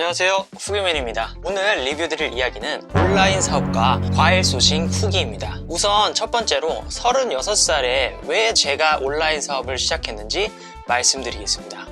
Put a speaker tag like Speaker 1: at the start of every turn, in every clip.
Speaker 1: 안녕하세요, 후기맨입니다. 오늘 리뷰드릴 이야기는 온라인 사업과 과일 소싱 후기입니다. 우선 첫 번째로 36살에 왜 제가 온라인 사업을 시작했는지 말씀드리겠습니다.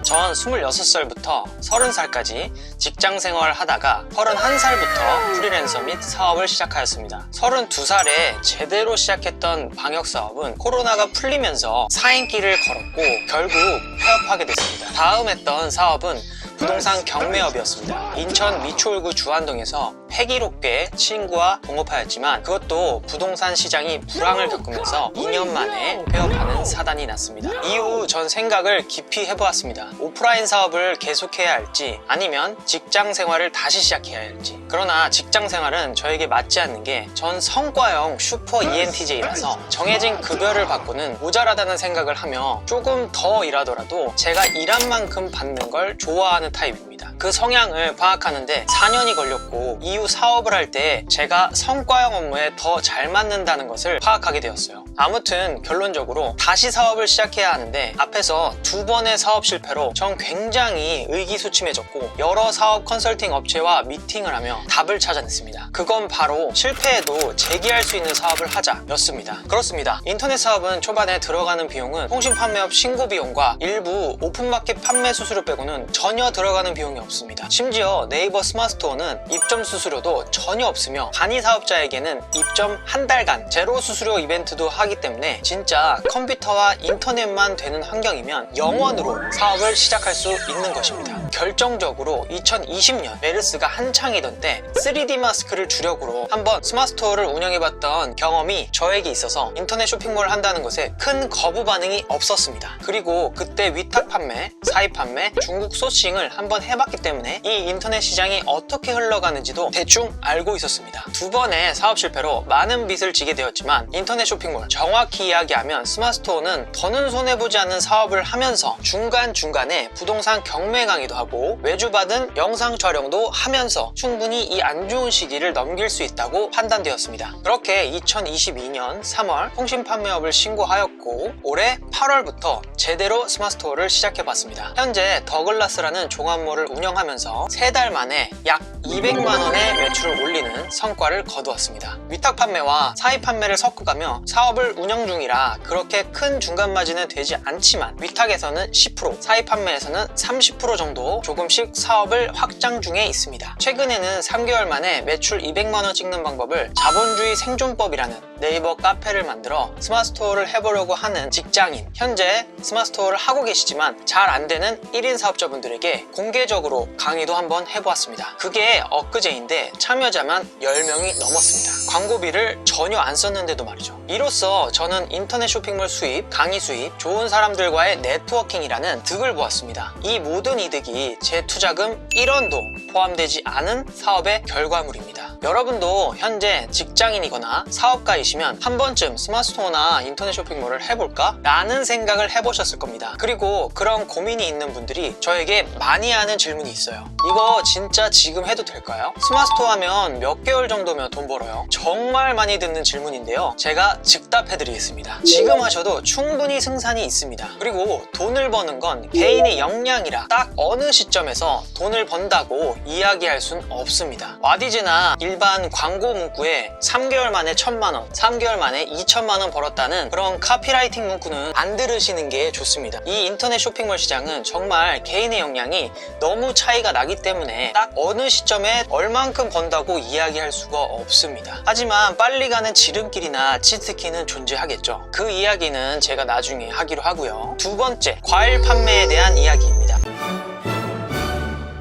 Speaker 1: 전 26살부터 30살까지 직장 생활을 하다가 31살부터 프리랜서 및 사업을 시작하였습니다. 32살에 제대로 시작했던 방역 사업은 코로나가 풀리면서 사행길을 걸었고 결국 폐업하게 됐습니다. 다음 했던 사업은 부동산 경매업이었습니다. 인천 미추홀구 주안동에서 패기롭게 친구와 동업하였지만 그것도 부동산 시장이 불황을 겪으면서 2년 만에 폐업하는 사단이 났습니다. 이후 전 생각을 깊이 해보았습니다. 오프라인 사업을 계속해야 할지 아니면 직장 생활을 다시 시작해야 할지. 그러나 직장 생활은 저에게 맞지 않는 게 전 성과형 슈퍼 ENTJ라서 정해진 급여를 받고는 모자라다는 생각을 하며 조금 더 일하더라도 제가 일한 만큼 받는 걸 좋아하는 타입입니다. 그 성향을 파악하는데 4년이 걸렸고 이후 사업을 할 때 제가 성과형 업무에 더 잘 맞는다는 것을 파악하게 되었어요. 아무튼 결론적으로 다시 사업을 시작해야 하는데 앞에서 2번의 사업 실패로 전 굉장히 의기소침해졌고 여러 사업 컨설팅 업체와 미팅을 하며 답을 찾아냈습니다. 그건 바로 실패해도 재기할 수 있는 사업을 하자 였습니다. 그렇습니다. 인터넷 사업은 초반에 들어가는 비용은 통신 판매업 신고 비용과 일부 오픈마켓 판매 수수료 빼고는 전혀 들어가는 비용이 없습니다. 심지어 네이버 스마트스토어는 입점 수수료도 전혀 없으며 단위 사업자에게는 입점 한 달간 제로 수수료 이벤트도 하기 때문에 진짜 컴퓨터와 인터넷만 되는 환경이면 영원으로 사업을 시작할 수 있는 것입니다. 결정적으로 2020년 메르스가 한창이던 때 3D 마스크를 주력으로 한번 스마트스토어를 운영해봤던 경험이 저에게 있어서 인터넷 쇼핑몰을 한다는 것에 큰 거부 반응이 없었습니다. 그리고 그때 위탁 판매, 사입 판매, 중국 소싱을 한번 해봤기 때문에 이 인터넷 시장이 어떻게 흘러가는지도 대충 알고 있었습니다. 2번의 사업 실패로 많은 빚을 지게 되었지만 인터넷 쇼핑몰, 정확히 이야기하면 스마트스토어는 더는 손해보지 않는 사업을 하면서 중간중간에 부동산 경매 강의도 하고 외주 받은 영상 촬영도 하면서 충분히 이 안 좋은 시기를 넘길 수 있다고 판단되었습니다. 그렇게 2022년 3월 통신 판매업을 신고하였고 올해 8월부터 제대로 스마트스토어를 시작해봤습니다. 현재 더글라스라는 종합몰을 운영하면서 3달 만에 약 200만원의 매출을 올리는 성과를 거두었습니다. 위탁 판매와 사입 판매를 섞어가며 사업을 운영 중이라 그렇게 큰 중간 마진은 되지 않지만 위탁에서는 10%, 사입 판매에서는 30% 정도 조금씩 사업을 확장 중에 있습니다. 최근에는 3개월 만에 매출 200만원 찍는 방법을 자본주의 생존법이라는 네이버 카페를 만들어 스마트스토어를 해보려고 하는 직장인, 현재 스마트스토어를 하고 계시지만 잘 안되는 1인 사업자분들에게 공개적으로 강의도 한번 해보았습니다. 그게 엊그제인데 참여자만 10명이 넘었습니다. 광고비를 전혀 안 썼는데도 말이죠. 이로써 저는 인터넷 쇼핑몰 수입, 강의 수입, 좋은 사람들과의 네트워킹이라는 득을 보았습니다. 이 모든 이득이 제 투자금 1원도 포함되지 않은 사업의 결과물입니다. 여러분도 현재 직장인이거나 사업가이시면 한 번쯤 스마트스토어나 인터넷 쇼핑몰을 해볼까? 라는 생각을 해보셨을 겁니다. 그리고 그런 고민이 있는 분들이 저에게 많이 하는 질문이 있어요. 이거 진짜 지금 해도 될까요? 스마트스토어 하면 몇 개월 정도면 돈 벌어요? 정말 많이 듣는 질문인데요. 제가 즉답해드리겠습니다. 지금 하셔도 충분히 승산이 있습니다. 그리고 돈을 버는 건 개인의 역량이라 딱 어느 시점에서 돈을 번다고 이야기할 순 없습니다. 와디즈나 일반 광고 문구에 3개월 만에 1000만원, 3개월 만에 2000만원 벌었다는 그런 카피라이팅 문구는 안 들으시는 게 좋습니다. 이 인터넷 쇼핑몰 시장은 정말 개인의 역량이 너무 차이가 나기 때문에 딱 어느 시점에 얼만큼 번다고 이야기할 수가 없습니다. 하지만 빨리 가는 지름길이나 치트키는 존재하겠죠. 그 이야기는 제가 나중에 하기로 하고요. 2번째, 과일 판매에 대한 이야기입니다.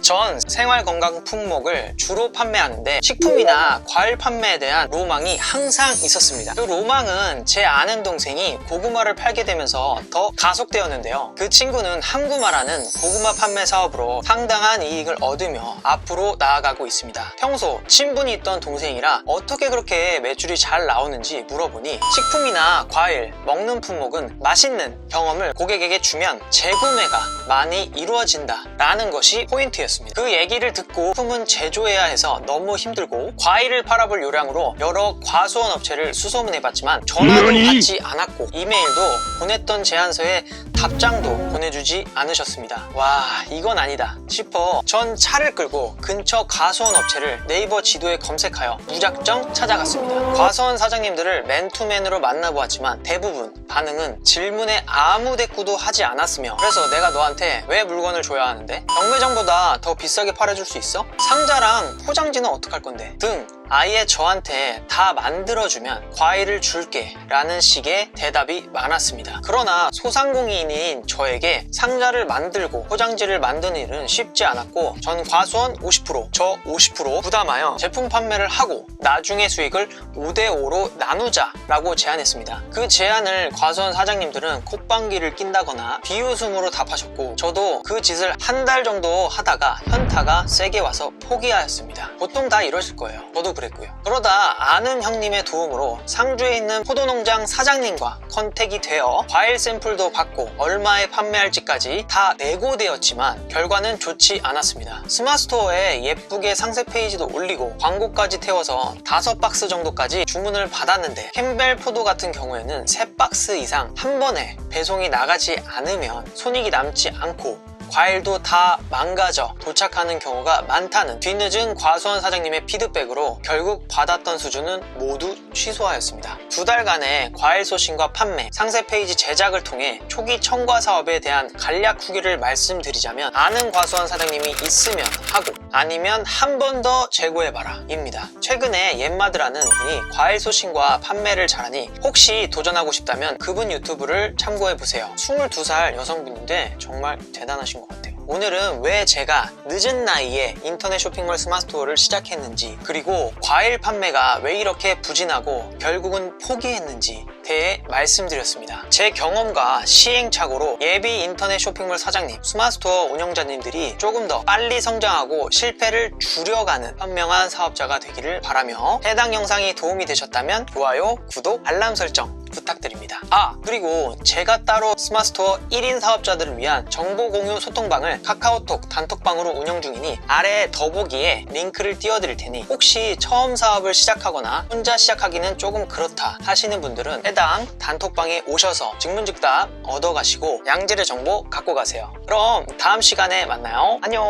Speaker 1: 전 생활건강 품목을 주로 판매하는데 식품이나 과일 판매에 대한 로망이 항상 있었습니다. 그 로망은 제 아는 동생이 고구마를 팔게 되면서 더 가속되었는데요. 그 친구는 항구마라는 고구마 판매 사업으로 상당한 이익을 얻으며 앞으로 나아가고 있습니다. 평소 친분이 있던 동생이라 어떻게 그렇게 매출이 잘 나오는지 물어보니 식품이나 과일, 먹는 품목은 맛있는 경험을 고객에게 주면 재구매가 많이 이루어진다 라는 것이 포인트였습니다. 그 얘기를 듣고 품은 제조해야 해서 너무 힘들고 과일을 팔아볼 요량으로 여러 과수원 업체를 수소문해봤지만 전화도 받지 않았고 이메일도 보냈던 제안서에 답장도 보내주지 않으셨습니다. 와, 이건 아니다 싶어 전 차를 끌고 근처 과수원 업체를 네이버 지도에 검색하여 무작정 찾아갔습니다. 과수원 사장님들을 맨투맨으로 만나보았지만 대부분 반응은 질문에 아무 대꾸도 하지 않았으며, 그래서 내가 너한테 왜 물건을 줘야 하는데? 경매장보다 더 비싸게 팔아줄 수 있어? 상자랑 포장지는 어떡할 건데? 등 아예 저한테 다 만들어주면 과일을 줄게 라는 식의 대답이 많았습니다. 그러나 소상공인인 저에게 상자를 만들고 포장지를 만드는 일은 쉽지 않았고, 전 과수원 50%, 저 50% 부담하여 제품 판매를 하고 나중에 수익을 5대5로 나누자 라고 제안했습니다. 그 제안을 과수원 사장님들은 콧방귀를 낀다거나 비웃음으로 답하셨고, 저도 그 짓을 한 달 정도 하다가 현타가 세게 와서 포기하였습니다. 보통 다 이러실 거예요. 저도 그랬고요. 그러다 아는 형님의 도움으로 상주에 있는 포도농장 사장님과 컨택이 되어 과일 샘플도 받고 얼마에 판매할지까지 다 내고되었지만 결과는 좋지 않았습니다. 스마트스토어에 예쁘게 상세 페이지도 올리고 광고까지 태워서 5박스 정도까지 주문을 받았는데, 캠벨 포도 같은 경우에는 3박스 이상 한 번에 배송이 나가지 않으면 손익이 남지 않고 과일도 다 망가져 도착하는 경우가 많다는 뒤늦은 과수원 사장님의 피드백으로 결국 받았던 수주는 모두 취소하였습니다. 2달간의 과일 소싱과 판매, 상세 페이지 제작을 통해 초기 첨가 사업에 대한 간략 후기를 말씀드리자면, 아는 과수원 사장님이 있으면 하고 아니면 한 번 더 재고해봐라 입니다. 최근에 옌마드라는 분이 과일 소싱과 판매를 잘하니 혹시 도전하고 싶다면 그분 유튜브를 참고해보세요. 22살 여성분인데 정말 대단하신 것 같아요. 오늘은 왜 제가 늦은 나이에 인터넷 쇼핑몰 스마트스토어를 시작했는지, 그리고 과일 판매가 왜 이렇게 부진하고 결국은 포기했는지 대해 말씀드렸습니다. 제 경험과 시행착오로 예비 인터넷 쇼핑몰 사장님, 스마트스토어 운영자님들이 조금 더 빨리 성장하고 실패를 줄여가는 현명한 사업자가 되기를 바라며, 해당 영상이 도움이 되셨다면 좋아요, 구독, 알람 설정 부탁드립니다. 그리고 제가 따로 스마트스토어 1인 사업자들을 위한 정보 공유 소통방을 카카오톡 단톡방으로 운영 중이니 아래 더보기에 링크를 띄워드릴 테니 혹시 처음 사업을 시작하거나 혼자 시작하기는 조금 그렇다 하시는 분들은 해당 단톡방에 오셔서 즉문즉답 얻어가시고 양질의 정보 갖고 가세요. 그럼 다음 시간에 만나요. 안녕.